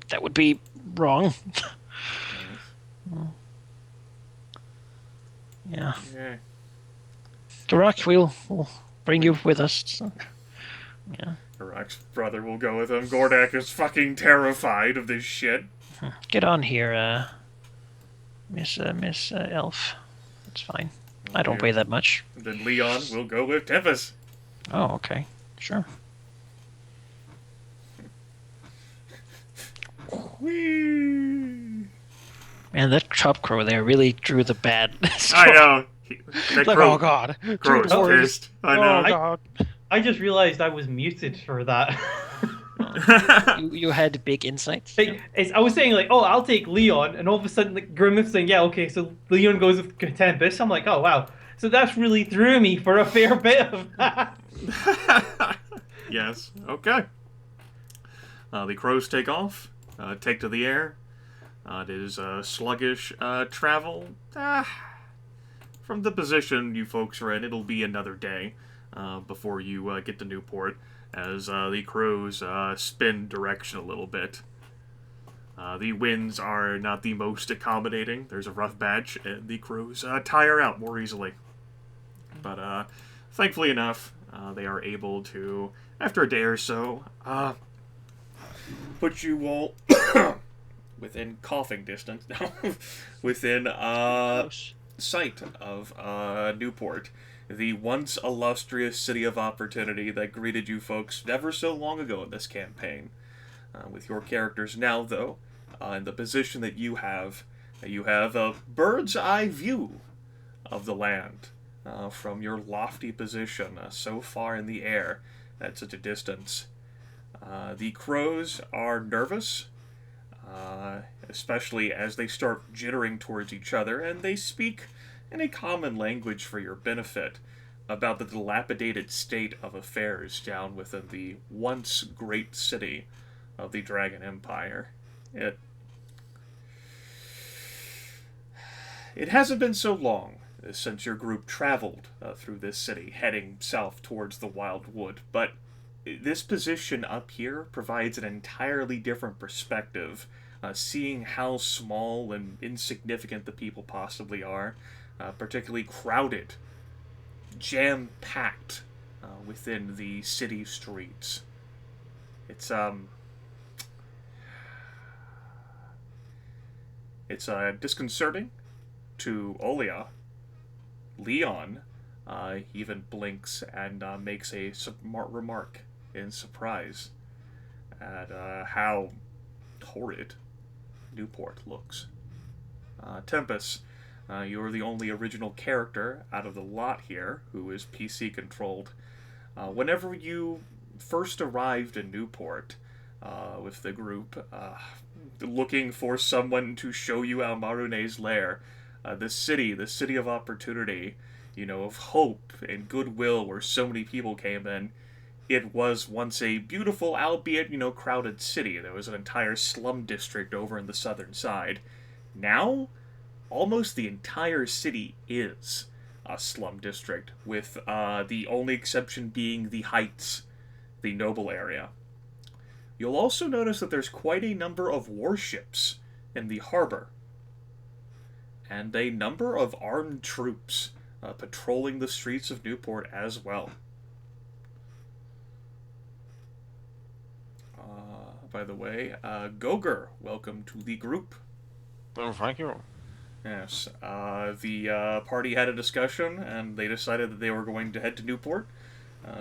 That would be wrong. Yeah. Yeah. Geráck, we'll bring you with us. So, yeah. Geráck's brother will go with him. Gordak is fucking terrified of this shit. Get on here, Miss Elf. That's fine. I don't pay that much. And then Leon will go with Tempus. Oh, okay. Sure. Whee! Man, that top crow there really drew the bad. I know. Like, oh god. Crow's pissed. I know. Oh god. I just realized I was muted for that. You had big insights. Like, I was saying like, oh, I'll take Leon, and all of a sudden like Grimith saying, yeah, okay, so Leon goes with Tempus. I'm like, oh wow, so that's really threw me for a fair bit of that. Yes. Okay. The crows take off. Take to the air. It is sluggish travel. From the position you folks are in, it'll be another day before you get to Newport, as the crows spin direction a little bit. The winds are not the most accommodating. There's a rough batch, and the crows tire out more easily. But thankfully enough, they are able to, after a day or so, put you all within coughing distance now, within sight of Newport, the once illustrious city of opportunity that greeted you folks never so long ago in this campaign. With your characters now, though, in the position that you have a bird's eye view of the land from your lofty position so far in the air at such a distance. The crows are nervous, especially as they start jittering towards each other, and they speak in a common language for your benefit about the dilapidated state of affairs down within the once great city of the Dragon Empire. It hasn't been so long since your group traveled through this city, heading south towards the Wild Wood, but this position up here provides an entirely different perspective, seeing how small and insignificant the people possibly are, particularly crowded, jam-packed within the city streets. It's disconcerting to Aurelia. Leon even blinks and makes a remark in surprise at how horrid Newport looks. Tempus, you're the only original character out of the lot here who is PC controlled. Whenever you first arrived in Newport with the group, looking for someone to show you Almarune's lair, the city of opportunity, of hope and goodwill where so many people came in, it was once a beautiful, albeit, crowded city. There was an entire slum district over in the southern side. Now, almost the entire city is a slum district, with the only exception being the Heights, the noble area. You'll also notice that there's quite a number of warships in the harbor, and a number of armed troops patrolling the streets of Newport as well. By the way, Goger, welcome to the group. Oh, thank you. Yes, the party had a discussion, and they decided that they were going to head to Newport,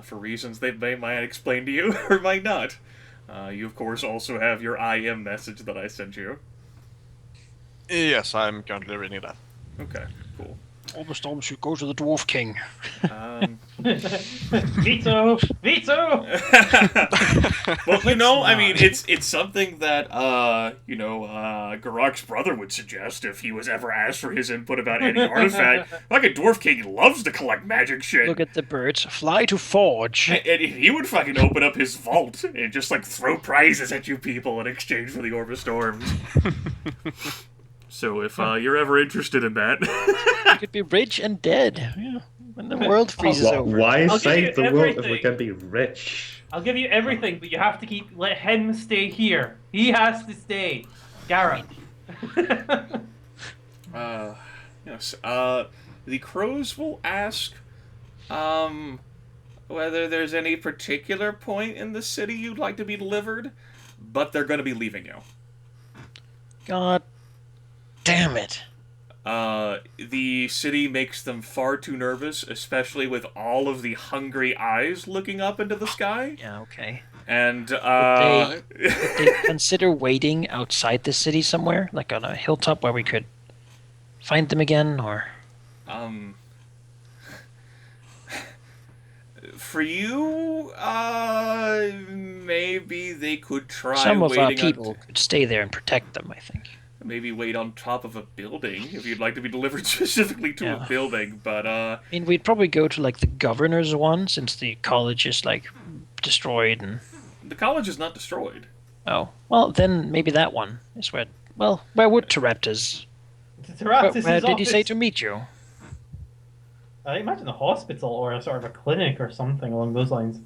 for reasons they might explain to you, or might not. You, of course, also have your IM message that I sent you. Yes, I'm currently reading that. Okay, cool. All the storms should go to the Dwarf King. Veto! Veto! Well, I mean, it's something that, Geráck's brother would suggest if he was ever asked for his input about any artifact. Like a Dwarf King loves to collect magic shit. Look at the birds. Fly to Forge. And he would fucking open up his vault and just, throw prizes at you people in exchange for the Orb of Storms. So if you're ever interested in that... You could be rich and dead. Yeah. When the world freezes Well, over. Why I'll give save you the world if we everything. can be rich? I'll give you everything, but you have to let him stay here. He has to stay. Geráck. Yes. The crows will ask, whether there's any particular point in the city you'd like to be delivered, but they're going to be leaving you. God damn it. The city makes them far too nervous, especially with all of the hungry eyes looking up into the sky. Yeah, okay. And, Would they consider waiting outside the city somewhere? Like on a hilltop where we could find them again, or... For you, maybe they could try Some of our waiting people on... could stay there and protect them, I think. Maybe wait on top of a building, if you'd like to be delivered specifically to a building, but, I mean, we'd probably go to, like, the governor's one, since the college is, like, destroyed and... The college is not destroyed. Oh. Well, then maybe that one is where... Well, where would Teraptus... Where did you say to meet you? I imagine a hospital or a sort of a clinic or something along those lines.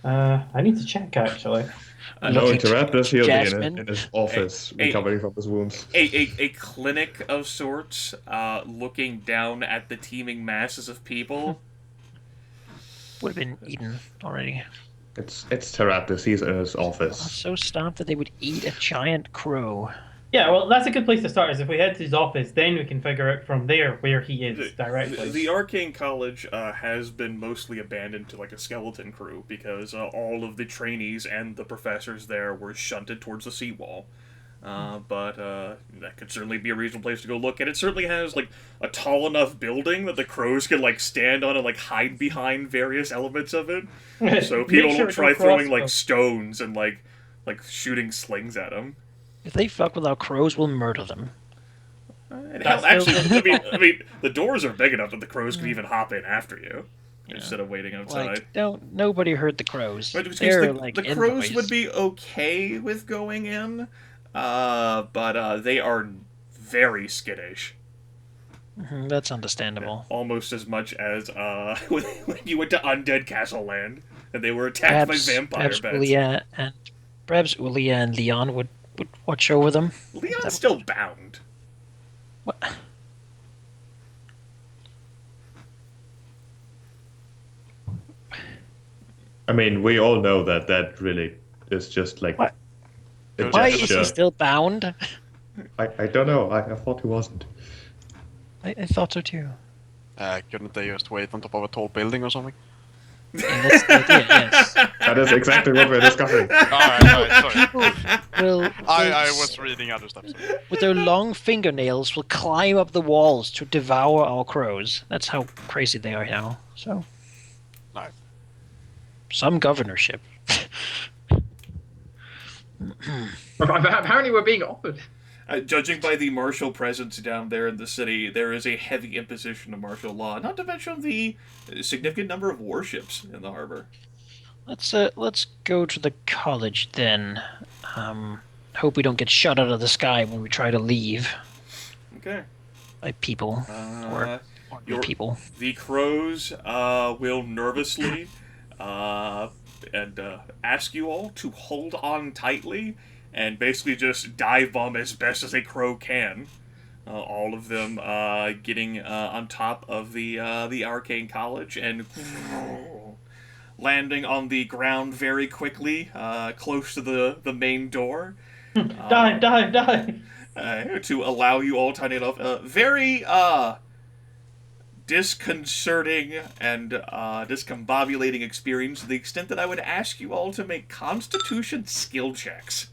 I need to check, actually. No, Interruptus, he'll be Jasmine. in his office, recovering from his wounds. A clinic of sorts, looking down at the teeming masses of people. Would have been eaten already. It's Terraptus, he's in his I was office. so stumped that they would eat a giant crow. Yeah, well, that's a good place to start, is if we head to his office, then we can figure out from there where he is directly. The Arcane College has been mostly abandoned to like a skeleton crew because all of the trainees and the professors there were shunted towards the seawall. But that could certainly be a reasonable place to go look. And it certainly has like a tall enough building that the crows can like stand on and like hide behind various elements of it. So people Make sure don't try it's no throwing like crossbow. stones and like shooting slings at them. If they fuck with our crows, we'll murder them. And That's hell, still- actually, I mean, the doors are big enough that the crows can even hop in after you instead of waiting outside. Like, nobody hurt the crows. Right, because They're the, like the crows envoys. would be okay with going in, but they are very skittish. Mhm, that's understandable. Almost as much as when you went to Undead Castle Land and they were attacked by vampire bats. Perhaps Ulia and Leon would watch over them. Leon's still bound. What? I mean, we all know that really is just like What? a Why is gesture. he still bound? I don't know. I thought he wasn't. I thought so too. Couldn't they just wait on top of a tall building or something? And that's the idea, yes. That is exactly what we're discussing. Alright, sorry. I I was reading other stuff. Sorry. with their long fingernails, will climb up the walls to devour our crows. That's how crazy they are now. So, Nice. some governorship. Apparently, we're being offered. Judging by the martial presence down there in the city, there is a heavy imposition of martial law, not to mention the significant number of warships in the harbor. Let's go to the college then. Hope we don't get shot out of the sky when we try to leave Okay. by people or your- people. The crows will nervously and ask you all to hold on tightly and basically just dive bomb as best as a crow can. All of them getting on top of the Arcane College and landing on the ground very quickly, close to the main door. Dive! To allow you all tiny enough. Very disconcerting and discombobulating experience to the extent that I would ask you all to make Constitution skill checks.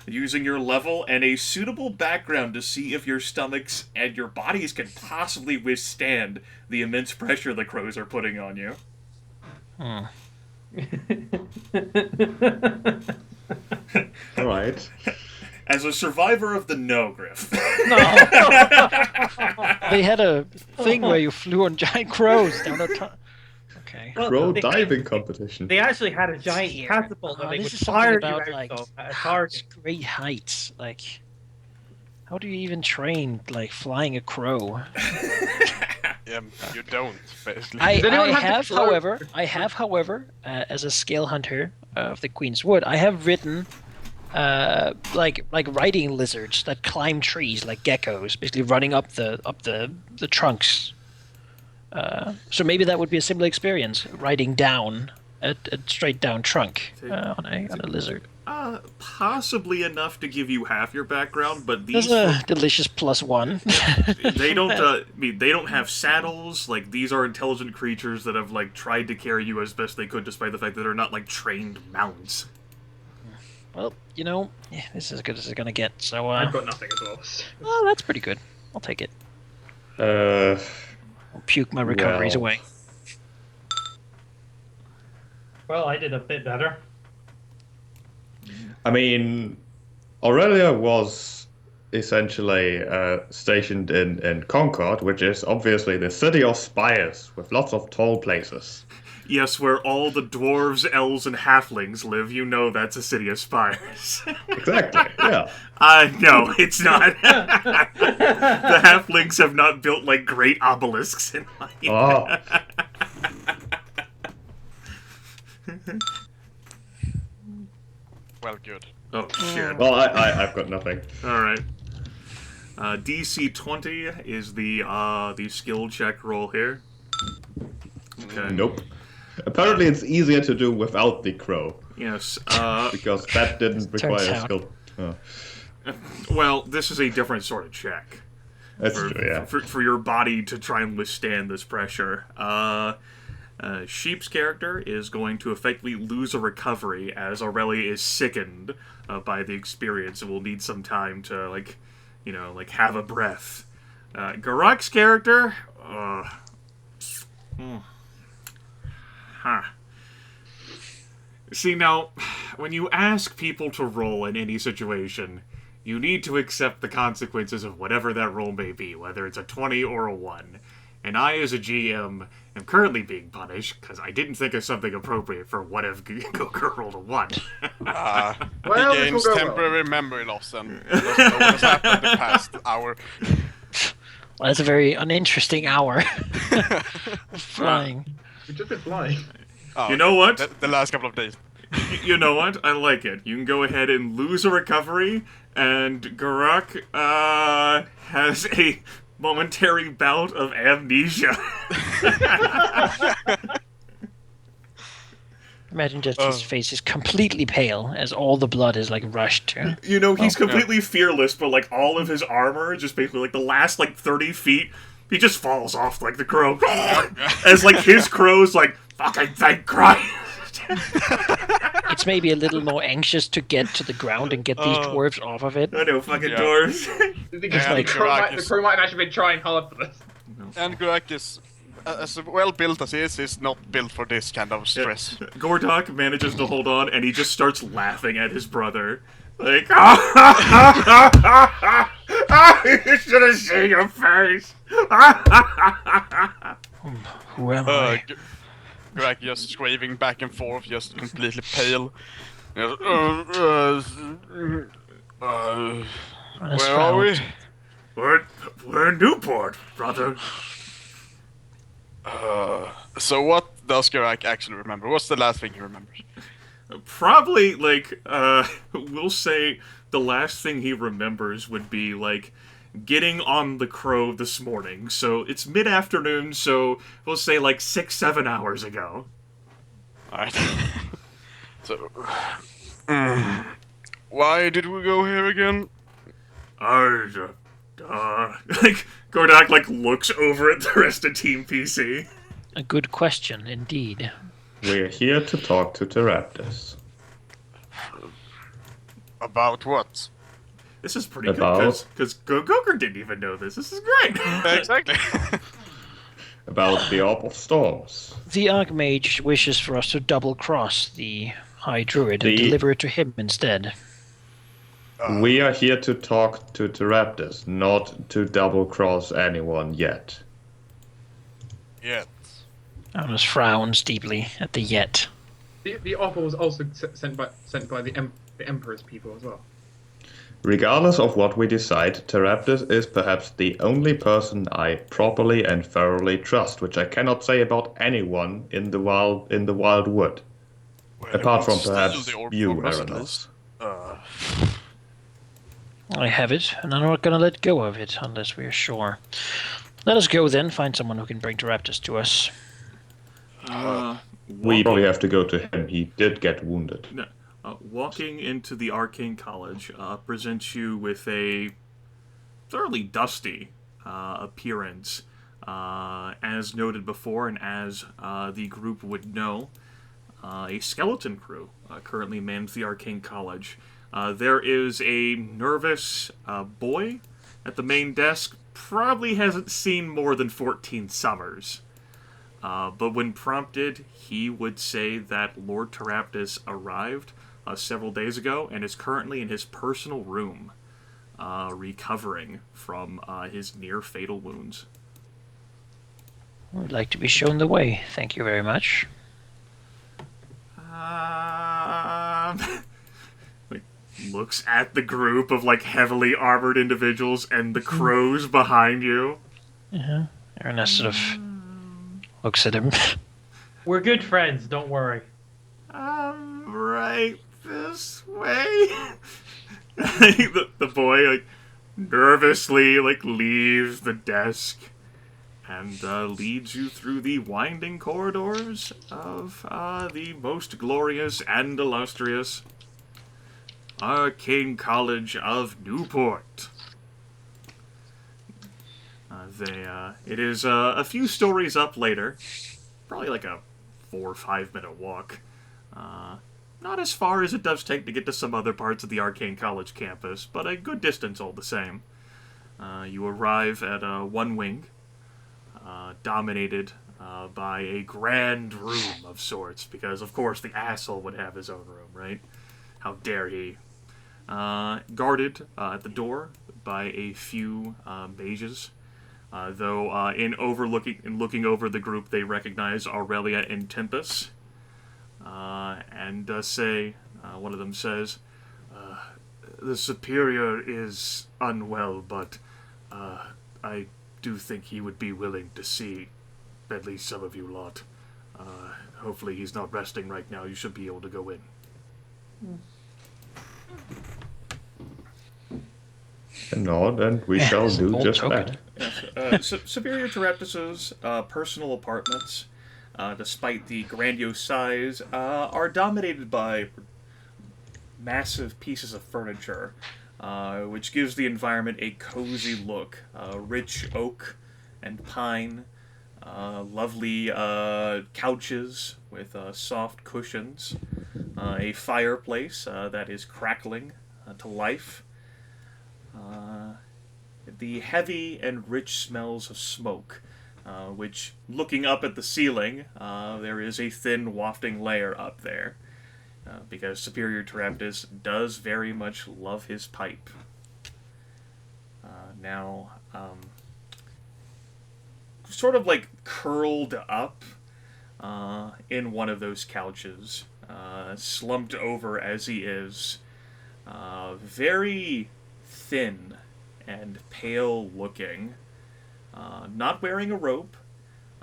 Using your level and a suitable background to see if your stomachs and your bodies can possibly withstand the immense pressure the crows are putting on you. Alright. As a survivor of the no, Gryph. They had a thing where you flew on giant crows down a top. Okay. Well, Crow they- diving competition. They actually had a giant Here. catapult that they This would is something fire you about out like of at a target. great heights. Like, how do you even train like flying a crow? You don't, basically. I anyone have the have, cloak? however, as a scale hunter of the Queen's Wood, I have written like riding lizards that climb trees like geckos, basically running up the trunks. So maybe that would be a similar experience, riding down a straight down trunk on a lizard. Possibly enough to give you half your background, but There's these a delicious +1. they don't. They don't have saddles. Like, these are intelligent creatures that have like tried to carry you as best they could, despite the fact that they're not like trained mounts. Well, this is as good as it's gonna get. So I've got nothing as well. well, that's pretty good. I'll take it. Uh, I'll puke my recoveries well. away. Well, I did a bit better. I mean, Aurelia was essentially stationed in Concord, which is obviously the city of spires with lots of tall places. Yes, where all the dwarves, elves, and halflings live. You know that's a city of spires. Exactly. Yeah. No, it's not. The halflings have not built like great obelisks in life. Oh. Well, good. Oh shit! Well, I've got nothing. All right. DC 20 is the skill check roll here. Okay. Nope. Apparently, it's easier to do without the crow Yes. because that didn't require out. skill. Oh, Well, this is a different sort of check. that's true. Yeah. For your body to try and withstand this pressure. Sheep's character is going to effectively lose a recovery as Aurelia is sickened by the experience and will need some time to, have a breath. Geráck's character... See, now, when you ask people to roll in any situation, you need to accept the consequences of whatever that roll may be, whether it's a 20 or a 1. And I, as a GM, am currently being punished because I didn't think of something appropriate for what if Goger rolled a 1. Well, He this will gains go well. temporary memory loss and doesn't know what has happened in the past hour. Well, that's a very uninteresting hour. Flying. We've just been flying. Oh, You know what? The last couple of days. You know what? I like it. You can go ahead and lose a recovery, and Geráck has a momentary bout of amnesia. Imagine just his face is completely pale as all the blood is rushed to. You know, he's completely fearless, but all of his armor, just basically the last 30 feet, he just falls off like the crow. As his crow's fucking thank Christ. It's maybe a little more anxious to get to the ground and get these dwarves off of it. I know, fucking Yeah. dwarves. Because And the crow Geráck the is- crow might have actually been trying hard for this. And Geráck is, as well built as he is not built for this kind of stress. Gordok manages to hold on, and he just starts laughing at his brother. You should have seen your face. Who am I? Geráck just waving back and forth, just completely pale. Just, Honest where are we? We're in Newport, brother. So what does Geráck actually remember? What's the last thing he remembers? Probably, we'll say the last thing he remembers would be, getting on the crow this morning. So it's mid-afternoon, so we'll say, 6-7 hours ago. Alright. So... why did we go here again? Gordok, looks over at the rest of Team PC. A good question, indeed. We're here to talk to Pteraptus. About what? This is pretty About? good, because Goger didn't even know this. This is great. Exactly. About the Orb of Storms. The Archmage wishes for us to double-cross the High Druid and The- deliver it to him instead. We are here to talk to Pteraptus, not to double-cross anyone yet. Yeah. Aranas frowns deeply at the yet. The offer was also sent by the Emperor's people as well. Regardless of what we decide, Teraptus is perhaps the only person I properly and thoroughly trust, which I cannot say about anyone in the wild wood. Well, Apart you from won't steal perhaps the orb you, from us, at Aranas. least. I have it, and I'm not gonna let go of it unless we are sure. Let us go then, find someone who can bring Teraptus to us. We probably have to go to him. He did get wounded. No. Walking into the Arcane College presents you with a thoroughly dusty appearance. As noted before, and as the group would know, a skeleton crew currently mans the Arcane College. There is a nervous boy at the main desk, probably hasn't seen more than 14 summers. But when prompted, he would say that Lord Teraptus arrived several days ago and is currently in his personal room, recovering from his near-fatal wounds. I would like to be shown the way. Thank you very much. Like, looks at the group of like heavily armored individuals and the crows behind you. Aranas sort of looks at him. We're good friends, don't worry. Right this way. the boy like nervously like leaves the desk and leads you through the winding corridors of the most glorious and illustrious Arcane College of Newport. It is a few stories up later, probably like a 4 or 5 minute walk. Not as far as it does take to get to some other parts of the Arcane College campus, but a good distance all the same. You arrive at one wing, dominated by a grand room of sorts, because of course the asshole would have his own room, right? How dare he? Guarded at the door by a few mages, though in looking over the group, they recognize Aurelia and Tempus, and say, one of them says, "The Superior is unwell, but I do think he would be willing to see at least some of you lot. Hopefully he's not resting right now. You should be able to go in." Nod, and we shall do old just token. that. Superior Teraptus's personal apartments, despite the grandiose size, are dominated by massive pieces of furniture, which gives the environment a cozy look. Rich oak and pine, lovely couches with soft cushions, a fireplace that is crackling to life. The heavy and rich smells of smoke, which, looking up at the ceiling, there is a thin wafting layer up there, because Superior Teraptus does very much love his pipe. Now, sort of like curled up in one of those couches, slumped over as he is, very thin and pale looking, not wearing a robe.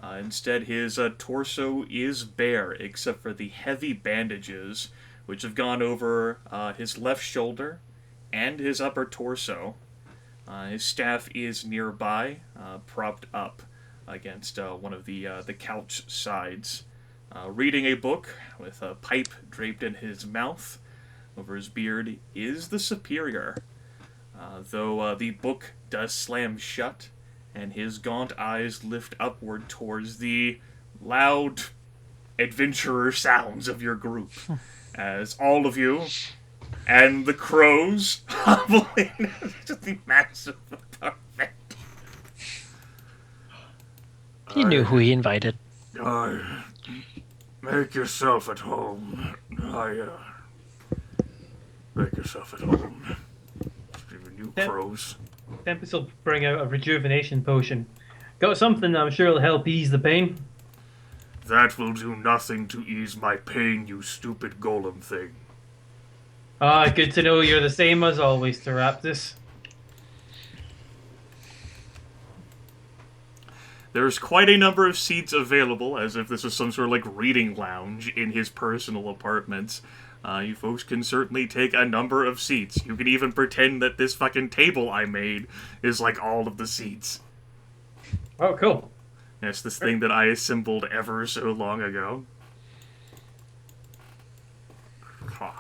Instead, his torso is bare except for the heavy bandages which have gone over his left shoulder and his upper torso. His staff is nearby, propped up against one of the couch sides, reading a book with a pipe draped in his mouth. Over his beard is the Superior, though the book does slam shut, and his gaunt eyes lift upward towards the loud adventurer sounds of your group, as all of you and the crows hobble in to the massive apartment. He knew who he invited. Make yourself at home. Make yourself at home. Even you crows. Tempus will bring out a rejuvenation potion. Got something I'm sure will help ease the pain. That will do nothing to ease my pain, you stupid golem thing. Ah, good to know you're the same as always, Teraptus. There's quite a number of seats available, as if this is some sort of like reading lounge in his personal apartment. You folks can certainly take a number of seats. You can even pretend that this fucking table I made is like all of the seats. Oh, cool. It's this thing that I assembled ever so long ago. Huh.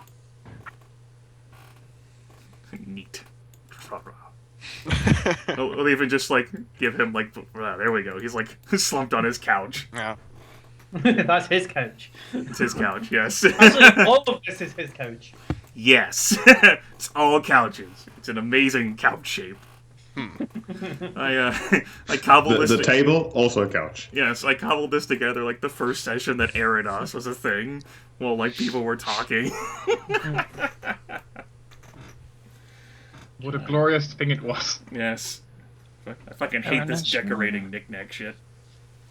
Neat. We'll even just like give him like there we go. He's like slumped on his couch. Yeah. That's his couch. It's his couch, yes. Actually, all of this is his couch. Yes. It's all couches. It's an amazing couch shape. I cobbled this The table, also a couch. Yes, I cobbled this together like the first session that Aranas was a thing. While like people were talking. What a glorious thing it was. Yes. I fucking hate this decorating knick-knack shit.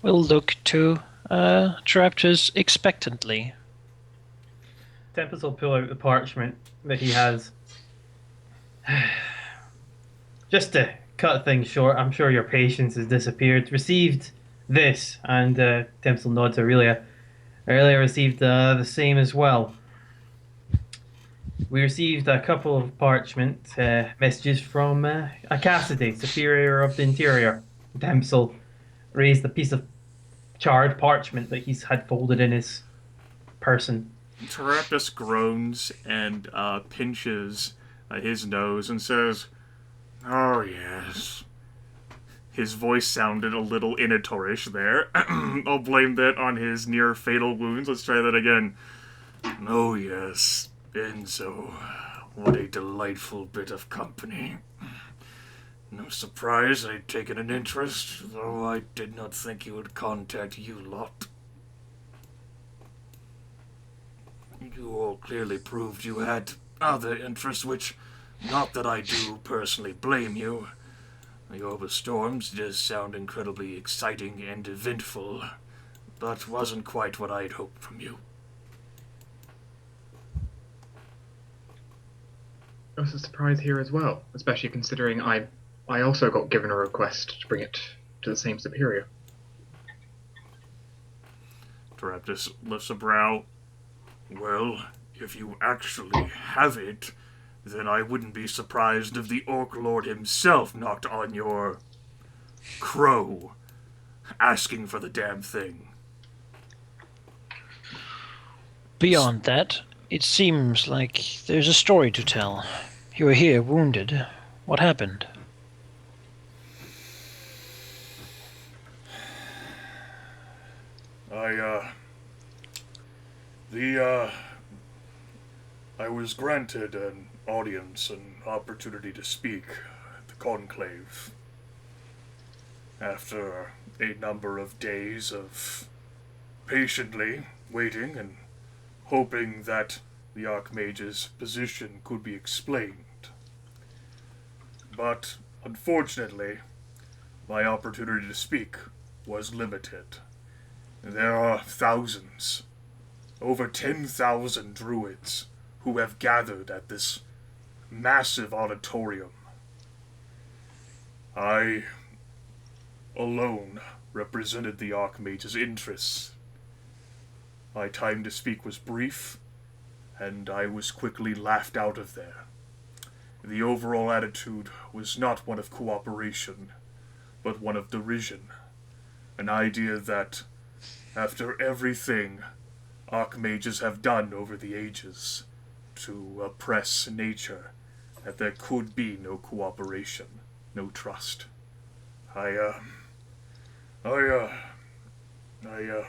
We'll look to Teraptus expectantly. Tempus will pull out the parchment that he has. Just to cut things short, I'm sure your patience has disappeared. Received this, and Tempus will nod to Aurelia. Aurelia received the same as well. We received a couple of parchment messages from a Cassidy, Superior of the Interior. Tempus will raised a piece of charred parchment that he's had folded in his person. Teraptus groans and pinches his nose and says, "Oh, yes." His voice sounded a little inatorish there. I'll blame that on his near-fatal wounds. Let's try that again. "Oh, yes, Enzo. What a delightful bit of company. No surprise I'd taken an interest, though I did not think he would contact you lot. You all clearly proved you had other interests, which, not that I do personally blame you. The Orb of Storms does sound incredibly exciting and eventful, but wasn't quite what I'd hoped from you." It was a surprise here as well, especially considering I also got given a request to bring it to the same superior. Teraptus lifts a brow. "Well, if you actually have it, then I wouldn't be surprised if the Orc Lord himself knocked on your crow, asking for the damn thing." Beyond that, it seems like there's a story to tell. You were here wounded. What happened? I was granted an audience and opportunity to speak at the Conclave. After a number of days of patiently waiting and hoping that the Archmage's position could be explained. But, unfortunately, my opportunity to speak was limited. There are thousands, over 10,000 druids who have gathered at this massive auditorium. I alone represented the Archmage's interests. My time to speak was brief, and I was quickly laughed out of there. The overall attitude was not one of cooperation, but one of derision. An idea that, after everything Archmages have done over the ages to oppress nature, that there could be no cooperation, no trust. I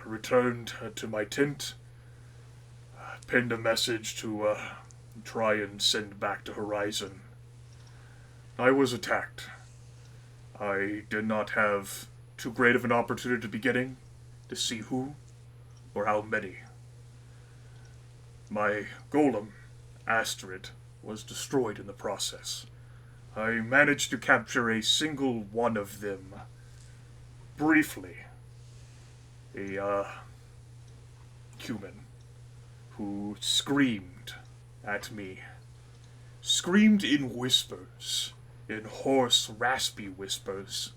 returned to my tent, penned a message to try and send back to Horizon. I was attacked. I did not have too great of an opportunity to beginning to see who or how many. My golem, Astrid, was destroyed in the process. I managed to capture a single one of them, briefly. A human who screamed at me screamed in whispers, in hoarse, raspy whispers,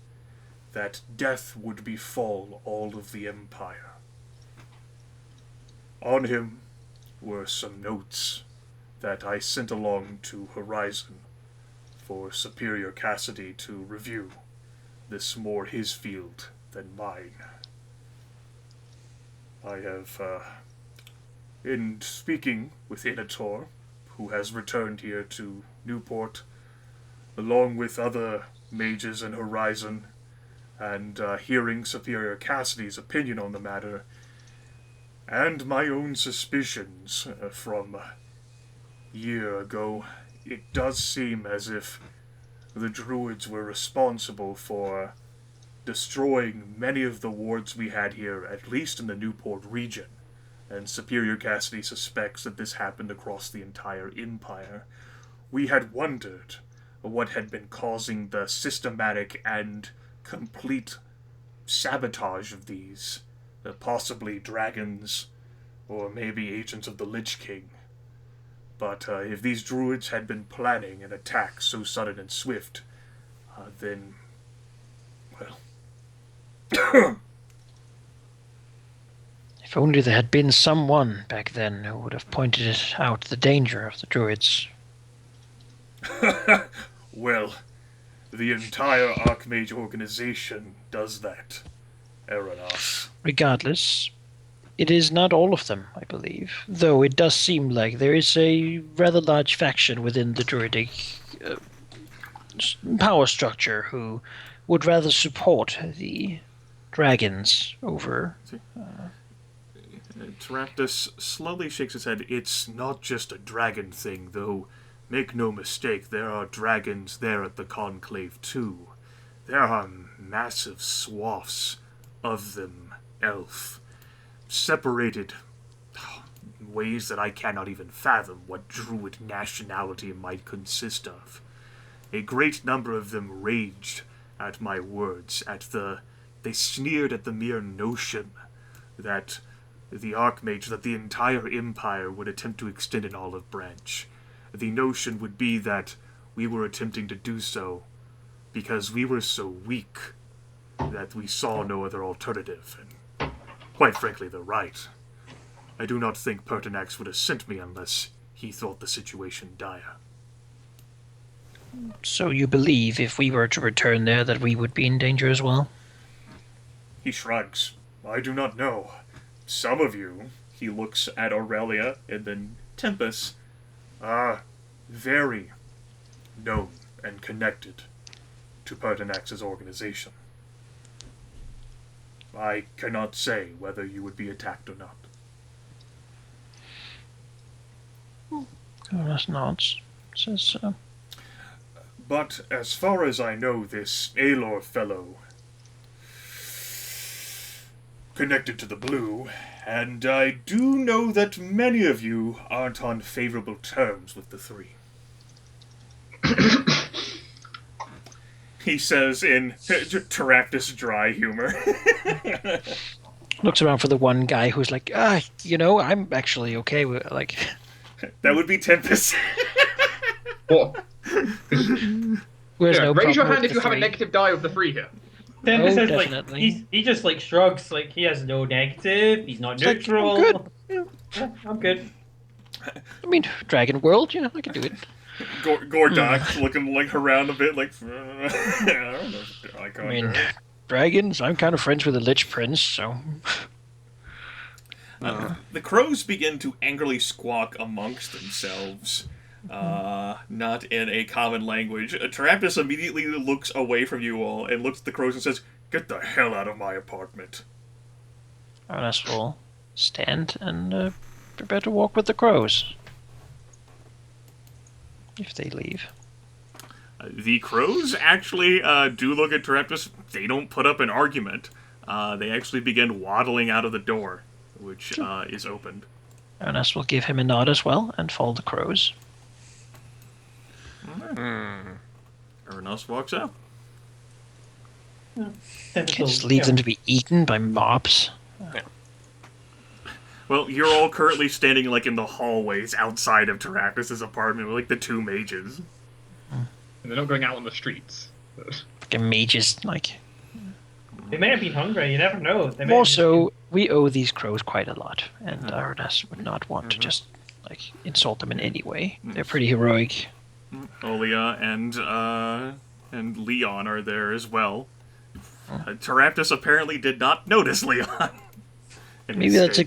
that death would befall all of the Empire. On him were some notes that I sent along to Horizon for Superior Cassidy to review. This more his field than mine. I have, in speaking with Inator, who has returned here to Newport, along with other mages in Horizon, and hearing Superior Cassidy's opinion on the matter, and my own suspicions from a year ago, it does seem as if the Druids were responsible for destroying many of the wards we had here, at least in the Newport region, and Superior Cassidy suspects that this happened across the entire Empire. We had wondered what had been causing the systematic and complete sabotage of these, possibly dragons, or maybe agents of the Lich King. But if these druids had been planning an attack so sudden and swift, then, well... If only there had been someone back then who would have pointed out the danger of the druids. Well, the entire Archmage organization does that, Aranas. Regardless, it is not all of them, I believe. Though it does seem like there is a rather large faction within the druidic power structure who would rather support the dragons over... Taraptus slowly shakes his head. It's not just a dragon thing, though. Make no mistake, there are dragons there at the Conclave, too. There are massive swaths of them, elf, separated ways that I cannot even fathom what druid nationality might consist of. A great number of them raged at my words, they sneered at the mere notion that the Archmage, that the entire Empire would attempt to extend an olive branch. The notion would be that we were attempting to do so because we were so weak that we saw no other alternative, and quite frankly, they're right. I do not think Pertinax would have sent me unless he thought the situation dire. So you believe if we were to return there that we would be in danger as well? He shrugs. I do not know. Some of you, he looks at Aurelia and then Tempus, are very known and connected to Pertinax's organization. I cannot say whether you would be attacked or not. Aranas nods. Says, But as far as I know, this Aelor fellow connected to the blue, and I do know that many of you aren't on favorable terms with the three. He says in Taraptus dry humor. looks around for the one guy who's like, I'm actually okay with, like... That would be Tempus. What? Where's Yeah, no raise your problem hand with if you the have a three. negative die of the 3 here. Tempus Oh, is like definitely. he just like shrugs, like he has no negative, he's not It's like, neutral. I'm good. Yeah, I'm good. I mean, Dragon World, I can do it. Gordock looking like around a bit like I don't know if I I mean, dragons, I'm kind of friends with the Lich Prince, so... The crows begin to angrily squawk amongst themselves, not in a common language. Taraptus immediately looks away from you all and looks at the crows and says, "Get the hell out of my apartment." Aranas will stand and prepare to walk with the crows. If they leave. The crows actually do look at Taraptus. They don't put up an argument. They actually begin waddling out of the door, which is opened. Aranas will give him a nod as well and follow the crows. Aranas walks out. Tempus Can't just will, leave yeah. them to be eaten by mobs. Well, you're all currently standing like in the hallways outside of Terapis' apartment with like the two mages. And they're not going out on the streets. Fucking mages, like. They may have been hungry. You never know. They may Also, we owe these crows quite a lot, and Aranas would not want to just like insult them in any way. They're pretty heroic. Aurelia and Leon are there as well. Terapis apparently did not notice Leon. Maybe that's a good